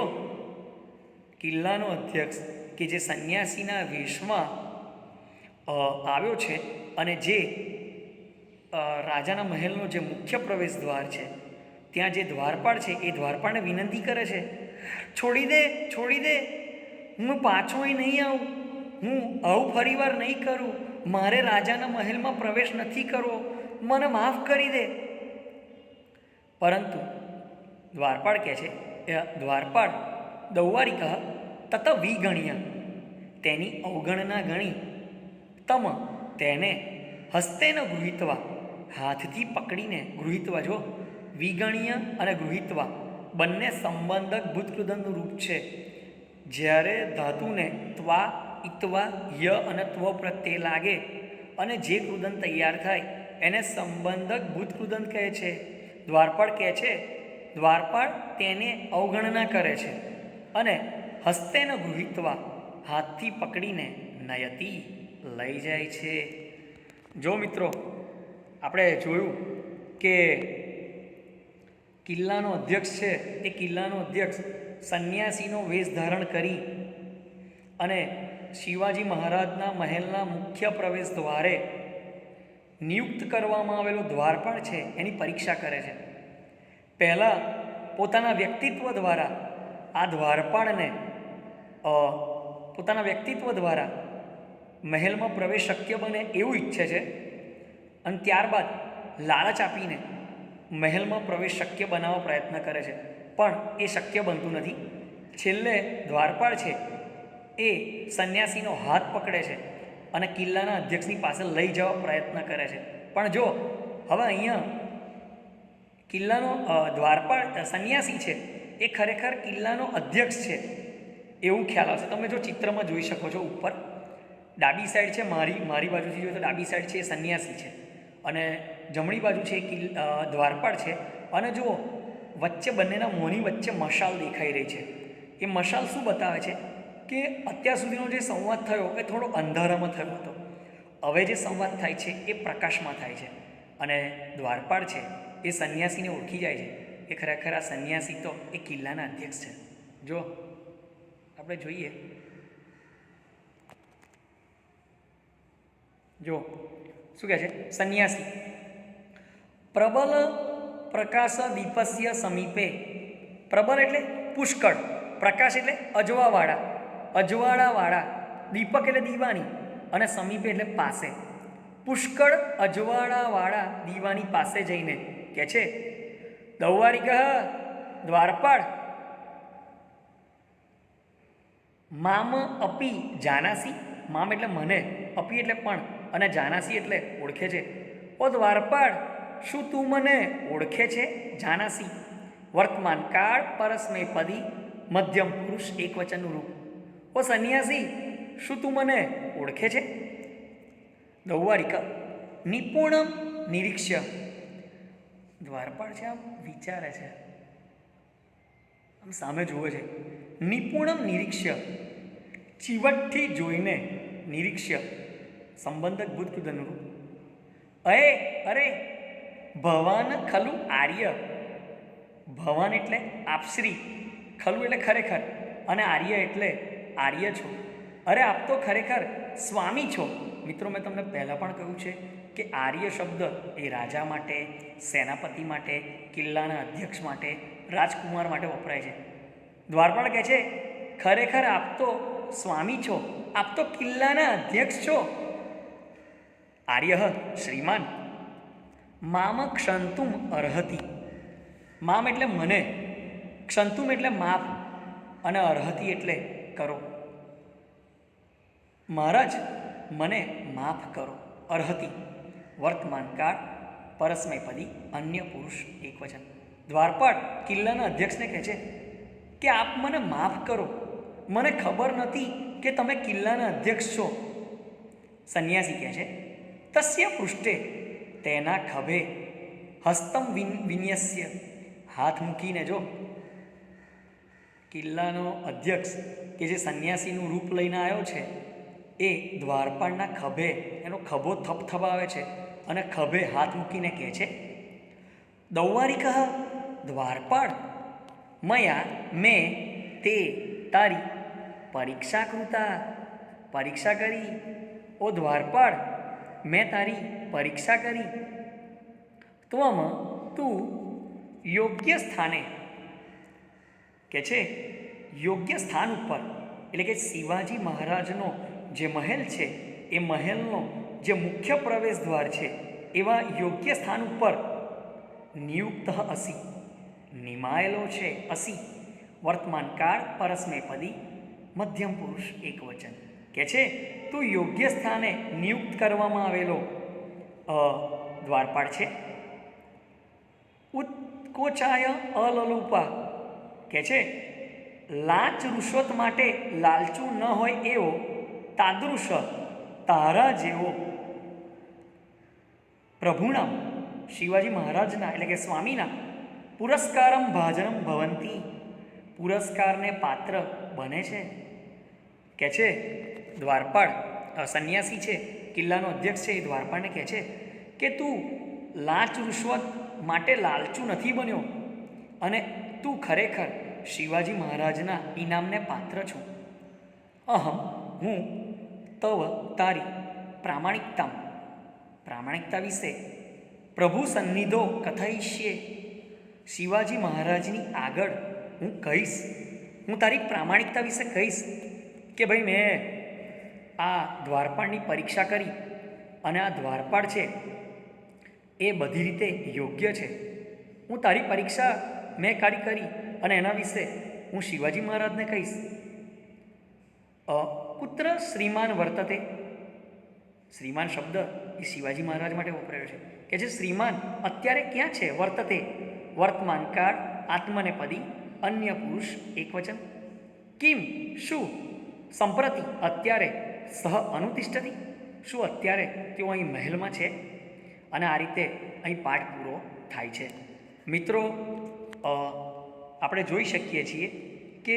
Speaker 1: કિલ્લાનો અધ્યક્ષ કે જે સંન્યાસીના વેશમાં આવ્યો છે અને જે રાજાના મહેલનો જે મુખ્ય પ્રવેશ દ્વાર છે ત્યાં જે દ્વારપાળ છે એ દ્વારપાળને વિનંતી કરે છે, છોડી દે, છોડી દે, હું પાછોય નહીં આવું, હું આવું ફરીવાર નહીં કરું, મારે રાજાના મહેલમાં પ્રવેશ નથી કરવો, મને માફ કરી દે. પરંતુ દ્વારપાળ કહે છે, દ્વારપાળ દૌવારિક તત વિગણ્ય, તેની અવગણના ગણી, તમ તેને હસ્તેન ગૃહીત્વા, હાથથી પકડીને, ગૃહીત્વા જો વિગણ્ય અને ગૃહીત્વા બંને સંબંધક ભૂતકૃદનનું રૂપ છે. જ્યારે ધાતુને ત્વા, ઇત્વા, ય અને ત્વ પ્રત્યે લાગે અને જે કૃદન તૈયાર થાય એને સંબંધક ભૂતકૃદન કહે છે. દ્વારપાળ કહે છે, દ્વારપાળ તેને અવગણના કરે છે અને હસ્તેન ગૃહીત્વા, હાથથી પકડીને, નયતી લઈ જાય છે. જો મિત્રો, આપણે જોયું કે કિલ્લાનો અધ્યક્ષ છે એ કિલ્લાનો અધ્યક્ષ સંન્યાસીનો વેશ ધારણ કરી અને શિવાજી મહારાજના મહેલના મુખ્ય પ્રવેશ દ્વારે નિયુક્ત કરવામાં આવેલો દ્વારપાળ છે એની પરીક્ષા કરે છે. પહેલાં પોતાના વ્યક્તિત્વ દ્વારા આ દ્વારપાળને પોતાના વ્યક્તિત્વ દ્વારા મહેલમાં પ્રવેશ શક્ય બને એવું ઈચ્છે છે અને ત્યારબાદ લાલચ આપીને મહેલમાં પ્રવેશ શક્ય બનાવવા પ્રયત્ન કરે છે, પણ એ શક્ય બનતું નથી. છેલ્લે દ્વારપાળ છે એ સંન્યાસીનો હાથ પકડે છે અને કિલ્લાના અધ્યક્ષની પાસે લઈ જવા પ્રયત્ન કરે છે. પણ જો હવે અહીંયા કિલ્લાનો દ્વારપાળ સંન્યાસી છે એ ખરેખર કિલ્લાનો અધ્યક્ષ છે એવું ખ્યાલ આવશે. તમે જો ચિત્રમાં જોઈ શકો છો, ઉપર ડાબી સાઈડ છે, મારી બાજુથી જોઈએ તો ડાબી સાઈડ છે એ સંન્યાસી છે અને જમણી બાજુ છે એ દ્વારપાળ છે. અને જુઓ, વચ્ચે બંનેના મોંની વચ્ચે મશાલ દેખાઈ રહી છે. એ મશાલ શું બતાવે છે કે અત્યાર સુધીનો જે સંવાદ થયો એ થોડો અંધારામાં થયો હતો, હવે જે સંવાદ થાય છે એ પ્રકાશમાં થાય છે. અને દ્વારપાળ છે એ સંન્યાસીને ઓળખી જાય છે કે ખરેખર આ સંન્યાસી તો એ કિલ્લાના અધ્યક્ષ છે. જો આપણે જોઈએ, જો શું કહે છે, સંન્યાસી પ્રબલ પ્રકાશ દીપસ્ય સમીપે. પ્રબલ એટલે પુષ્કળ, પ્રકાશ એટલે અજવાળાવાળા, દીપક એટલે દીવાની અને સમીપે એટલે પાસે. પુષ્કળ અજવાળાવાળા દીવાની પાસે જઈને કહે છે, દૌવારિક દ્વારપાળ મામ અપી જાનાસી. મામ એટલે મને, અપી એટલે પણ અને જાનાસી એટલે ઓળખે છે. ઓ દ્વારપાળ, શું તું મને ઓળખે છે? જાનાસી વર્તમાન કાળ પરસ્મૈપદી મધ્યમ પુરુષ એકવચનનું રૂપ. ઓ સંન્યાસી, શું તું મને ઓળખે છે? દૌવારિક નિપુણમ નિરીક્ષ્ય. દ્વારપાળ છે આમ વિચારે છે, આમ સામે જુએ છે. નિપુણમ નિરીક્ષ્ય, ચીવટથી જોઈને, નિરીક્ષ્ય સંબંધક ભૂતકૃદનનું રૂપ. અરે ભવાન ખલુ આર્ય. ભવાન એટલે આપશ્રી, ખલુ એટલે ખરેખર અને આર્ય એટલે આર્ય છો. અરે આપ તો ખરેખર સ્વામી છો. મિત્રો, મેં તમને પહેલાં પણ કહ્યું છે કે આર્ય શબ્દ એ રાજા માટે, સેનાપતિ માટે, કિલ્લાના અધ્યક્ષ માટે, રાજકુમાર માટે વપરાય છે. દ્વારપાળ કહે છે, ખરેખર આપ તો સ્વામી છો, આપ તો કિલ્લાના અધ્યક્ષ છો. આર્ય શ્રીમાન મામ ક્ષંતુમ અર્હતિ. મામ એટલે મને, ક્ષંતુમ એટલે માફ અને અર્હતિ એટલે કરો. મહારાજ, મને માફ કરો. અર્હતિ વર્તમાન કાળ પરસ્મૈપદી અન્ય પુરુષ એકવચન. દ્વારપાળ કિલ્લાના અધ્યક્ષને કહે છે કે આપ મને માફ કરો, મને ખબર નથી કે તમે કિલ્લાના અધ્યક્ષ છો. સંન્યાસી કહે છે, તસ્ય પૃષ્ઠે, તેના ખભે, હસ્તમ વિન્યસ્ય, હાથ મૂકીને. જો કિલ્લાનો અધ્યક્ષ કે જે સંન્યાસીનું રૂપ લઈને આવ્યો છે એ દ્વારપાળના ખભે એનો ખભો થપથપાવે છે અને ખભે હાથ મૂકીને કહે છે, દૌવારિક દ્વારપાળ મયા મેં તે તારી પરીક્ષા કૃતા. પરીક્ષા કરી. ઓ દ્વારપાળ, મેં તારી પરીક્ષા કરી. ત્વમ તું યોગ્ય સ્થાને, કે છે યોગ્ય સ્થાન ઉપર, એટલે કે શિવાજી મહારાજનો જે મહેલ છે એ મહેલનો જે મુખ્ય પ્રવેશ દ્વાર છે એવા યોગ્ય સ્થાન ઉપર નિયુક્ત અસી, નિમાયેલો છે અસી, વર્તમાન કાળ પરસ્મૈપદી, મધ્યમ પુરુષ એકવચન. કે છે તું યોગ્ય સ્થાને નિયુક્ત કરવામાં આવેલો દ્વારપાળ છે. ઉત્કોચાય અલલુપા કે છે લાંચ રૂશ્વત માટે લાલચું ન હોય એવો તાદૃશ તારા જેવો પ્રભુના શિવાજી મહારાજના એટલે કે સ્વામીના પુરસ્કારમ ભાજનમ ભવંતી પુરસ્કારને પાત્ર બને છે. કે છે દ્વારપાળ સંન્યાસી છે, કિલ્લાનો અધ્યક્ષ છે, એ દ્વારપાળને કહે છે કે તું લાંચ રૂશ્વત માટે લાલચું નથી બન્યો અને તું ખરેખર શિવાજી મહારાજના ઇનામને પાત્ર છું. અહમ હું તવ તારી પ્રામાણિકતા વિશે પ્રભુ સન્નિધો કથયિષ્યે શિવાજી મહારાજની આગળ હું કહીશ, હું તારી પ્રામાણિકતા વિશે કહીશ કે ભાઈ મેં આ દ્વારપાળની પરીક્ષા કરી અને આ દ્વારપાળ છે એ બધી રીતે યોગ્ય છે. હું તારી પરીક્ષા મેં કરી અને એના વિશે હું શિવાજી મહારાજને કહીશ. કુત્ર શ્રીમાન વર્તતે, શ્રીમાન શબ્દ એ શિવાજી મહારાજ માટે વપરાયો છે કે જે શ્રીમાન અત્યારે ક્યાં છે. વર્તતે વર્તમાન કાળ આત્મનેપદી અન્ય પુરુષ એકવચન. કિમ શું સંપ્રતિ અત્યારે સહ અનુતિષ્ઠતી શું અત્યારે તેઓ અહીં મહેલમાં છે. અને આ રીતે અહીં પાઠ પૂરો થાય છે. મિત્રો આપણે જોઈ શકીએ છીએ કે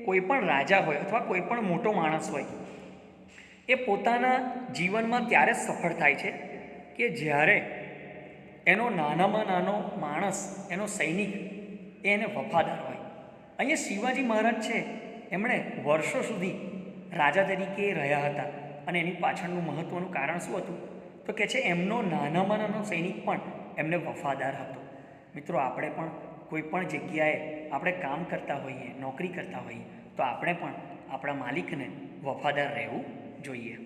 Speaker 1: કોઈ પણ રાજા હોય અથવા કોઈ પણ મોટો માણસ હોય એ પોતાના જીવનમાં ત્યારે જ સફળ થાય છે કે જ્યારે એનો નાનામાં નાનો માણસ, એનો સૈનિક એ એને વફાદાર હોય. અહીંયા શિવાજી મહારાજ છે એમણે વર્ષો સુધી રાજા તરીકે રહ્યા હતા અને એની પાછળનું મહત્ત્વનું કારણ શું હતું તો કે છે એમનો નાનામાં નાનો સૈનિક પણ એમને વફાદાર હતો. મિત્રો આપણે પણ કોઈ પણ જગ્યાએ આપણે કામ કરતા હોઈએ, નોકરી કરતા હોઈએ તો આપણે પણ આપણા માલિકને વફાદાર રહેવું જોઈએ.